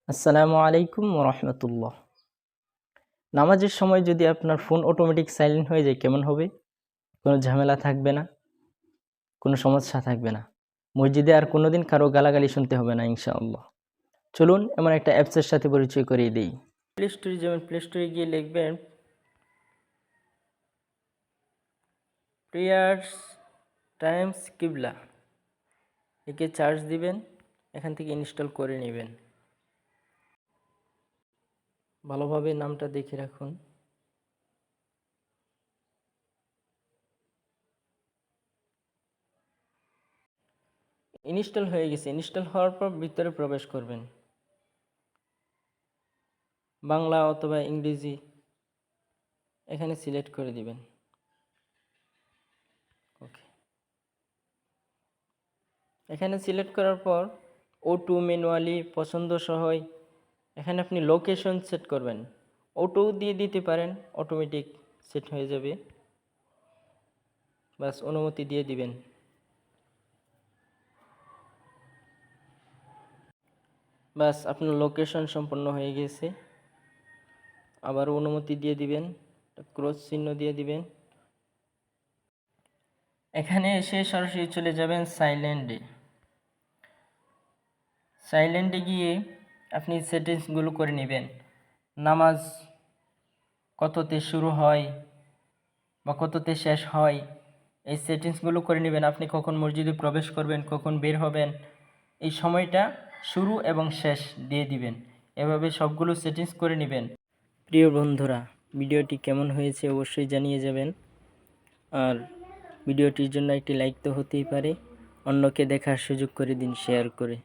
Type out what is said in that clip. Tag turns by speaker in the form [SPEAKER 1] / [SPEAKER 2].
[SPEAKER 1] আসসালামু আলাইকুম রহমতুল্লাহ। নামাজের সময় যদি আপনার ফোন অটোমেটিক সাইলেন্ট হয়ে যায় কেমন হবে? কোনো ঝামেলা থাকবে না, কোনো সমস্যা থাকবে না। মসজিদে আর কোনোদিন কারো গালাগালি শুনতে হবে না ইনশাআল্লাহ। চলুন এমন একটা অ্যাপসের সাথে পরিচয় করিয়ে দিই। প্লে স্টোরে যাবেন, প্লে স্টোরে গিয়ে লিখবেন প্রেয়ার্স টাইমস কিবলা, একে চার্জ দিবেন, এখান থেকে ইনস্টল করে নেবেন। ভালোভাবে নামটা দেখে রাখুন। ইনস্টল হয়ে গেছে। ইনস্টল হওয়ার পর ভিতরে প্রবেশ করবেন। বাংলা অথবা ইংরেজি এখানে সিলেক্ট করে দিবেন। ওকে, এখানে সিলেক্ট করার পর O2 ম্যানুয়ালি পছন্দ সহই এখানে আপনি লোকেশন সেট করবেন। অটো দিয়ে দিতে পারেন, অটোমেটিক সেট হয়ে যাবে। বাস অনুমতি দিয়ে দিবেন। বাস আপনার লোকেশন সম্পন্ন হয়ে গেছে। আবার অনুমতি দিয়ে দিবেন, ক্রস চিহ্ন দিয়ে দিবেন। এখানে এসে সরাসরি চলে যাবেন সাইলেন্টে। সাইলেন্টে গিয়ে আপনি সেটিংসগুলো করে নেবেন। নামাজ কততে শুরু হয় বা কততে শেষ হয় এই সেটিংসগুলো করে নেবেন। আপনি কখন মসজিদে প্রবেশ করবেন, কখন বের হবেন, এই সময়টা শুরু এবং শেষ দিয়ে দিবেন। এভাবে সবগুলো সেটিংস করে নেবেন। প্রিয় বন্ধুরা, ভিডিওটি কেমন হয়েছে অবশ্যই জানিয়ে যাবেন। আর ভিডিওটির জন্য একটি লাইক তো হতেই পারে। অন্যকে দেখার সুযোগ করে দিন শেয়ার করে।